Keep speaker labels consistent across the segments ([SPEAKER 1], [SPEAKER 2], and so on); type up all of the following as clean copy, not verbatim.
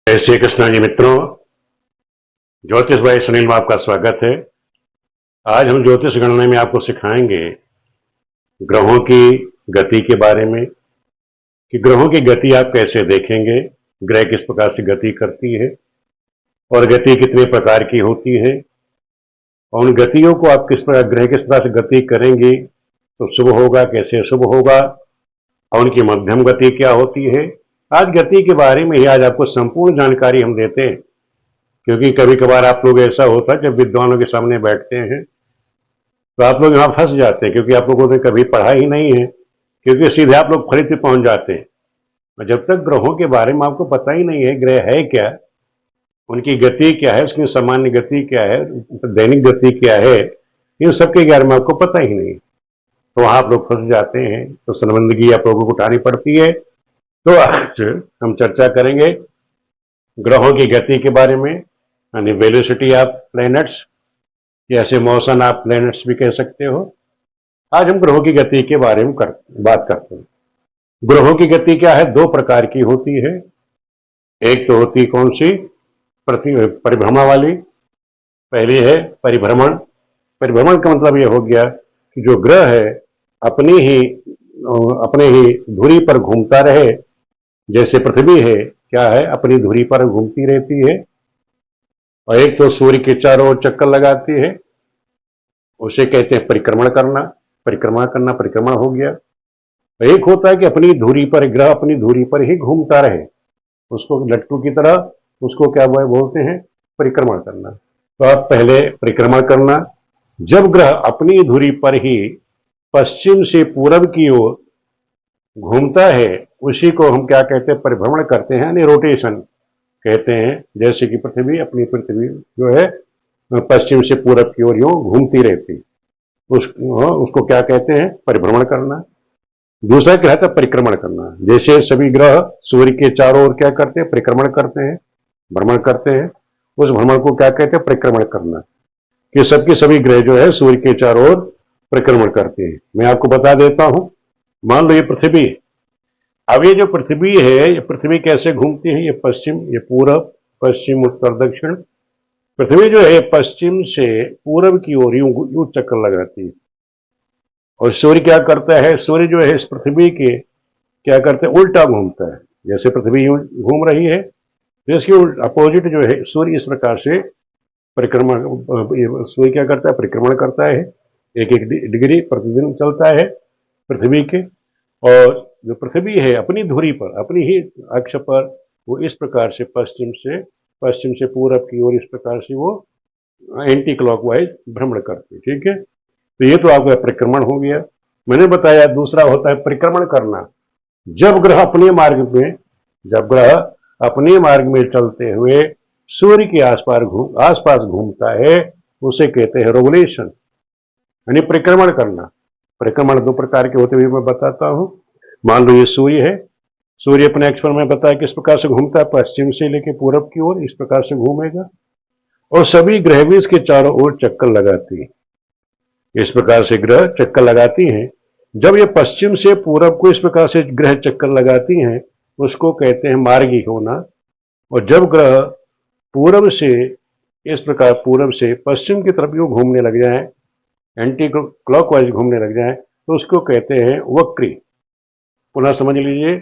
[SPEAKER 1] जय श्री कृष्ण जी मित्रों। ज्योतिष भाई सुनील में आपका स्वागत है। आज हम ज्योतिष गणना में आपको सिखाएंगे ग्रहों की गति के बारे में कि ग्रहों की गति आप कैसे देखेंगे, ग्रह किस प्रकार से गति करती है और गति कितने प्रकार की होती है और उन गतियों को आप किस प्रकार ग्रह किस प्रकार से गति करेंगे तो शुभ होगा, कैसे शुभ होगा और उनकी मध्यम गति क्या होती है। आज गति के बारे में ही आज आपको संपूर्ण जानकारी हम देते हैं, क्योंकि कभी कभार आप लोग ऐसा होता है जब विद्वानों के सामने बैठते हैं तो आप लोग यहाँ फंस जाते हैं, क्योंकि आप लोगों ने कभी पढ़ा ही नहीं है, क्योंकि सीधे आप लोग फलित पे पहुंच जाते हैं। और जब तक ग्रहों के बारे में आपको पता ही नहीं है ग्रह है क्या, उनकी गति क्या है, उसकी सामान्य गति क्या है, दैनिक गति क्या है, इन सबके बारे में आपको पता ही नहीं, तो वहां आप लोग फंस जाते हैं। तो शर्मिंदगी आप लोगों को उठानी पड़ती है। तो आज हम चर्चा करेंगे ग्रहों की गति के बारे में, यानी वेलोसिटी ऑफ प्लैनेट्स, जैसे मौसम ऑफ प्लैनेट्स भी कह सकते हो। आज हम ग्रहों की गति के बारे में बात करते हैं। ग्रहों की गति क्या है, दो प्रकार की होती है। एक तो होती कौन सी, पृथ्वी परिभ्रमण वाली। पहली है परिभ्रमण। परिभ्रमण का मतलब यह हो गया कि जो ग्रह है अपने ही धुरी पर घूमता रहे, जैसे पृथ्वी है क्या है, अपनी धुरी पर घूमती रहती है। और एक तो सूर्य के चारों ओर चक्कर लगाती है, उसे कहते हैं परिक्रमण करना। परिक्रमण हो गया। एक होता है कि अपनी धुरी पर ग्रह अपनी धुरी पर ही घूमता रहे, उसको लट्टू की तरह, उसको क्या बोलते हैं, परिक्रमण करना। तो आप पहले परिक्रमण करना, जब ग्रह अपनी धुरी पर ही पश्चिम से पूर्व की ओर घूमता है, उसी को हम क्या कहते हैं, परिभ्रमण करते हैं, यानी रोटेशन कहते हैं। जैसे कि पृथ्वी जो है पश्चिम से पूरब की ओर यूं घूमती रहती, उसको क्या कहते हैं, परिभ्रमण करना। दूसरा क्या है, परिक्रमण करना। जैसे सभी ग्रह सूर्य के चारों ओर क्या करते हैं, परिक्रमण करते हैं, भ्रमण करते हैं, उस भ्रमण को क्या कहते हैं, परिक्रमण करना। कि सबके सभी ग्रह जो है सूर्य के चारों ओर परिक्रमण करते हैं। मैं आपको बता देता हूं, मान लो ये पृथ्वी, अब ये जो पृथ्वी है, ये पृथ्वी कैसे घूमती है, ये पश्चिम, ये पूरब, पश्चिम, उत्तर, दक्षिण। पृथ्वी जो है पश्चिम से पूरब की ओर यूं चक्कर लगाती है। और सूर्य क्या करता है, सूर्य जो है इस पृथ्वी के क्या करते हैं, उल्टा घूमता है। जैसे पृथ्वी यूं घूम रही है तो इसकी अपोजिट जो है सूर्य इस प्रकार से परिक्रमण, सूर्य क्या करता है, परिक्रमण करता है। एक डिग्री प्रतिदिन चलता है पृथ्वी के। और जो पृथ्वी है अपनी धुरी पर, अपनी ही अक्ष पर, वो इस प्रकार से पश्चिम से पूरब की ओर इस प्रकार से वो एंटी क्लॉकवाइज भ्रमण करती। ठीक है, तो ये तो आपका परिक्रमण हो गया। मैंने बताया दूसरा होता है परिक्रमण करना। जब ग्रह अपने मार्ग में चलते हुए सूर्य के आसपास घूमता है, उसे कहते हैं रेवोल्यूशन, यानी परिक्रमण करना। परिक्रमण दो प्रकार के होते हुए मैं बताता हूं। मान लो ये सूर्य है, सूर्य अपने अक्ष पर मैं बताया किस प्रकार से घूमता है, पश्चिम से लेकर पूरब की ओर इस प्रकार से घूमेगा। और सभी ग्रह भी इसके चारों ओर चक्कर लगाती है, इस प्रकार से ग्रह चक्कर लगाती हैं। जब ये पश्चिम से पूरब को इस प्रकार से ग्रह चक्कर लगाती हैं, उसको कहते हैं मार्गी होना। और जब ग्रह पूरब से पश्चिम की तरफ यूं घूमने लग जाए, एंटी क्लॉकवाइज घूमने लग जाए, तो उसको कहते हैं वक्री। पुनः समझ लीजिए,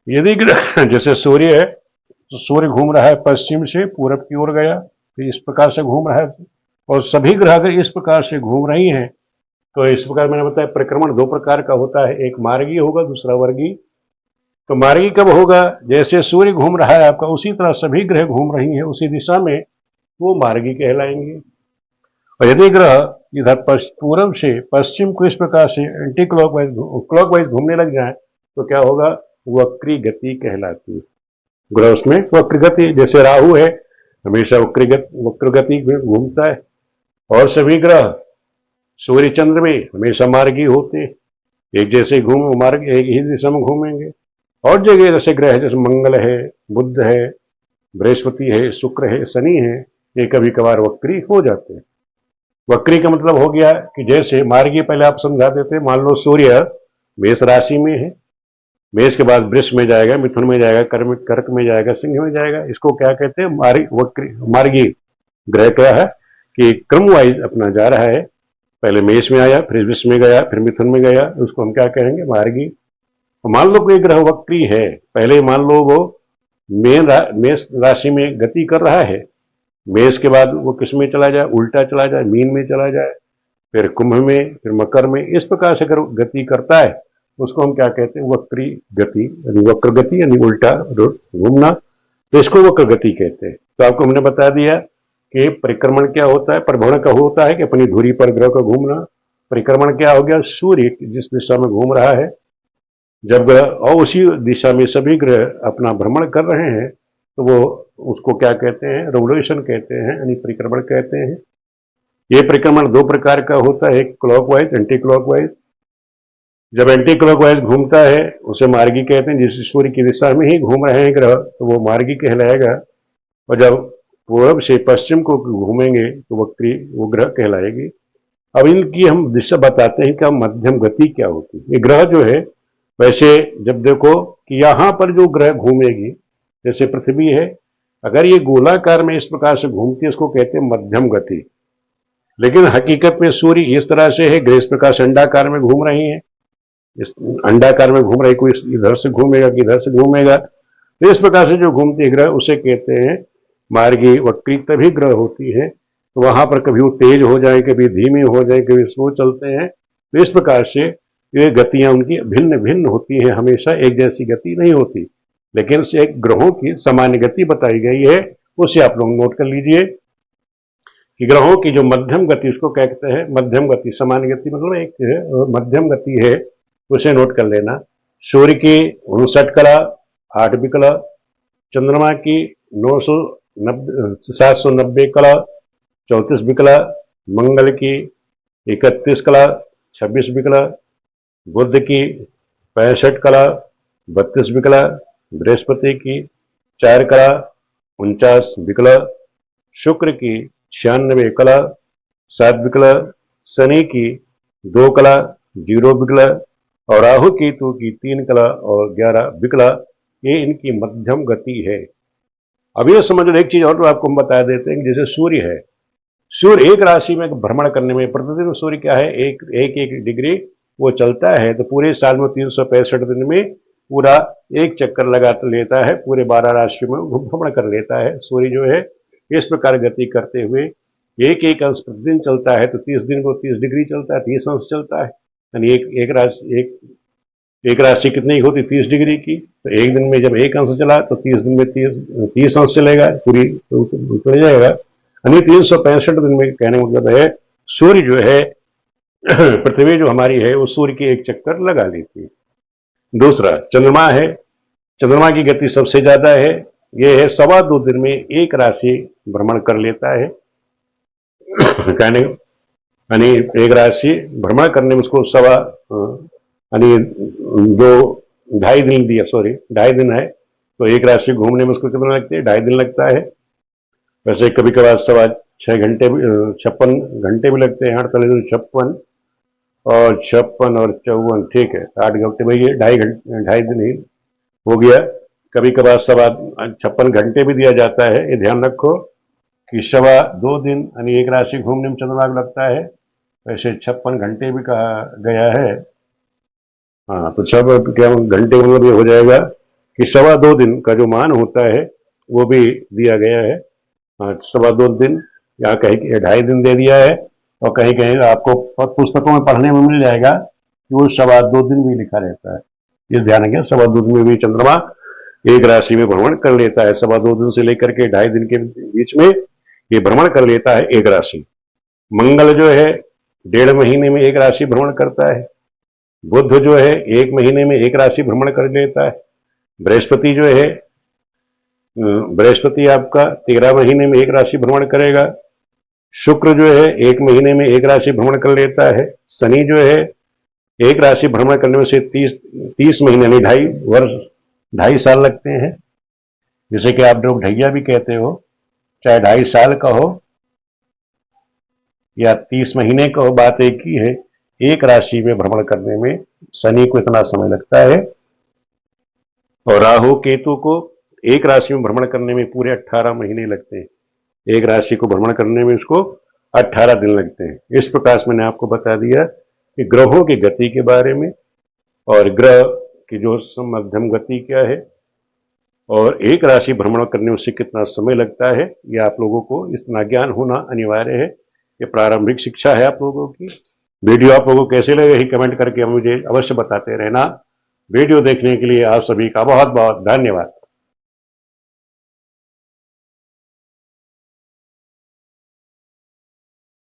[SPEAKER 1] यदि ग्रह जैसे सूर्य है तो सूर्य घूम रहा है पश्चिम से पूरब की ओर गया, तो इस प्रकार से घूम रहा है। और सभी ग्रह अगर इस प्रकार से घूम रही हैं, तो इस प्रकार मैंने बताया परिक्रमण दो प्रकार का होता है, एक मार्गी होगा, दूसरा वर्गी। तो मार्गी कब होगा, जैसे सूर्य घूम रहा है आपका, उसी तरह सभी ग्रह घूम रही हैं उसी दिशा में, वो मार्गी कहलाएंगे। और यदि ग्रह इधर पूरब से पश्चिम को इस प्रकार से एंटी क्लॉकवाइज घूमने लग जाए, तो क्या होगा, वक्री गति कहलाती है। ग्रह उसमें वक्र गति, जैसे राहु है हमेशा वक्र गति में घूमता है। और सभी ग्रह सूर्य चंद्र में हमेशा मार्गी होते हैं, एक जैसे मार्ग एक ही दिशा में घूमेंगे। और जगह जैसे ग्रह जैसे मंगल है, बुध है, बृहस्पति है, शुक्र है, शनि है, ये कभी कभार वक्री हो जाते हैं। वक्री का मतलब हो गया कि जैसे मार्गी पहले आप समझा देते, मान लो सूर्य मेष राशि में है मेष के बाद वृष में जाएगा, मिथुन में जाएगा, कर्क में जाएगा, सिंह में जाएगा। इसको क्या कहते हैं? मार्गी ग्रह क्या है कि क्रम वाइज अपना जा रहा है। पहले मेष में आया, फिर वृष में गया, फिर मिथुन में गया, उसको हम क्या कहेंगे? मार्गी। मान लो कोई ग्रह वक्री है, पहले मान लो वो मेष राशि में गति कर रहा है, मेष के बाद वो किस में चला जाए? उल्टा चला जाए, मीन में चला जाए, फिर कुंभ में, फिर मकर में, इस प्रकार से अगर गति करता है उसको हम क्या कहते हैं? वक्री गति, यानी वक्र गति, यानी उल्टा घूमना, तो इसको वक्र गति कहते हैं। तो आपको हमने बता दिया कि परिक्रमण क्या होता है। परिभ्रमण का होता है कि अपनी धुरी पर ग्रह का घूमना। परिक्रमण क्या हो गया? सूर्य जिस दिशा में घूम रहा है, जब ग्रह और उसी दिशा में सभी ग्रह अपना भ्रमण कर रहे हैं तो वो उसको क्या कहते हैं? रेवोल्यूशन कहते हैं, यानी परिक्रमण कहते हैं। ये परिक्रमण दो प्रकार का होता है, क्लॉकवाइज, एंटी क्लॉकवाइज। जब एंटी क्लॉकवाइज घूमता है उसे मार्गी कहते हैं। जिस सूर्य की दिशा में ही घूम रहे हैं ग्रह तो वो मार्गी कहलाएगा, और जब पूर्व से पश्चिम को घूमेंगे तो वक्री वो ग्रह कहलाएगी। अब इनकी हम दिशा बताते हैं कि मध्यम गति क्या होती है। ये ग्रह जो है, वैसे जब देखो कि यहां पर जो ग्रह घूमेगी, जैसे पृथ्वी है, अगर ये गोलाकार में इस प्रकार से घूमती है उसको कहते हैं मध्यम गति। लेकिन हकीकत में सूर्य इस तरह से है, ग्रह इस प्रकार से अंडाकार में घूम रही है, इस अंडाकार में घूम रही, कोई इधर से घूमेगा कि इधर से घूमेगा, तो इस प्रकार से जो घूमती है ग्रह उसे कहते हैं मार्गी। वक्री तभी ग्रह होती है, तो वहां पर कभी वो तेज हो जाए, कभी धीमे हो जाए, कभी स्लो चलते हैं। तो इस प्रकार से ये गतियां उनकी भिन्न भिन्न होती हैं, हमेशा एक जैसी गति नहीं होती। लेकिन से एक ग्रहों की सामान्य गति बताई गई है, उसे आप लोग नोट कर लीजिए कि ग्रहों की जो मध्यम गति उसको कहते हैं मध्यम गति। सामान्य गति मतलब एक मध्यम गति है, उसे नोट कर लेना। सूर्य की 59 कला 8वीं कला, चंद्रमा की 790 कला 34वीं कला, मंगल की 31 कला 26वीं कला, बुध की 65 कला 32वीं कला, बृहस्पति की 4 कला 49वीं कला, शुक्र की 96 कला 7वीं कला, शनि की 2 कला 0वीं कला, और राहु केतु की 3 कला और 11वीं कला। ये इनकी मध्यम गति है। अब ये समझ लो एक चीज और तो आपको हम बता देते हैं कि जैसे सूर्य है, सूर्य एक राशि में भ्रमण करने में प्रतिदिन सूर्य क्या है? एक डिग्री वो चलता है, तो पूरे साल में 365 दिन में पूरा एक चक्कर लगा लेता है, पूरे 12 राशियों में भ्रमण कर लेता है। सूर्य जो है इस प्रकार गति करते हुए एक अंश प्रतिदिन चलता है, तो 30 दिन को 30 डिग्री चलता है, 30 अंश चलता है। यानी एक राशि कितनी होती? 30 डिग्री की। तो एक दिन में जब एक अंश चला तो 30 दिन में 30 अंश चलेगा, पूरी चले जाएगा। यानी 365 दिन में, कहने का मतलब है सूर्य जो है पृथ्वी जो हमारी है वो सूर्य की एक चक्कर लगा लेती है। दूसरा चंद्रमा है, चंद्रमा की गति सबसे ज्यादा है, ये है 2.25 दिन में एक राशि भ्रमण कर लेता है। कहने यानी एक राशि भ्रमण करने में उसको यानी 2.5 दिन है, तो एक राशि घूमने में उसको कितना लगता है? 2.5 दिन लगता है। वैसे कभी कभार 6.5 घंटे 56 घंटे भी लगते हैं, 48 56 और 56 और 54, ठीक है 8 घंटे, भाई ये 2.5 दिन ही हो गया। कभी कभार 56 घंटे भी दिया जाता है। ये ध्यान रखो कि 2.25 दिन यानी एक राशि घूमने में चंद्रमा लगता है, वैसे 56 घंटे भी कहा गया है। हाँ, तो 6 घंटे मतलब ये हो जाएगा कि 2.25 दिन का जो मान होता है वो भी दिया गया है। 2.25 दिन, यहाँ कहीं 2.5 दिन दे दिया है, और कहीं कहीं आपको पुस्तकों में पढ़ने में मिल जाएगा कि वो 2.25 दिन भी लिखा रहता है। ये ध्यान रखिए, 2.25 दिन में भी चंद्रमा एक राशि में भ्रमण कर लेता है। 2.25 दिन से लेकर के 2.5 दिन के बीच में ये भ्रमण कर लेता है एक राशि। मंगल जो है 1.5 महीने में एक राशि भ्रमण करता है। बुध जो है 1 महीने में एक राशि भ्रमण कर लेता है। बृहस्पति जो है, बृहस्पति आपका 13 महीने में एक राशि भ्रमण करेगा। शुक्र जो है 1 महीने में एक राशि भ्रमण कर लेता है। शनि जो है एक राशि भ्रमण करने में से 30 महीने यानी 2.5 साल लगते हैं। जैसे कि आप लोग ढैया भी कहते हो, चाहे 2.5 साल का हो या 30 महीने का हो, बात एक ही है। एक राशि में भ्रमण करने में शनि को इतना समय लगता है। और राहु केतु को एक राशि में भ्रमण करने में पूरे 18 महीने लगते हैं। एक राशि को भ्रमण करने में उसको 18 दिन लगते हैं। इस प्रकार से मैंने आपको बता दिया कि ग्रहों की गति के बारे में और ग्रह की जो मध्यम गति क्या है और एक राशि भ्रमण करने में उससे कितना समय लगता है, ये आप लोगों को इतना ज्ञान होना अनिवार्य है। ये प्रारंभिक शिक्षा है आप लोगों की। वीडियो आप लोगों को कैसे लगे ही कमेंट करके मुझे अवश्य बताते रहना। वीडियो देखने के लिए आप सभी का बहुत बहुत धन्यवाद।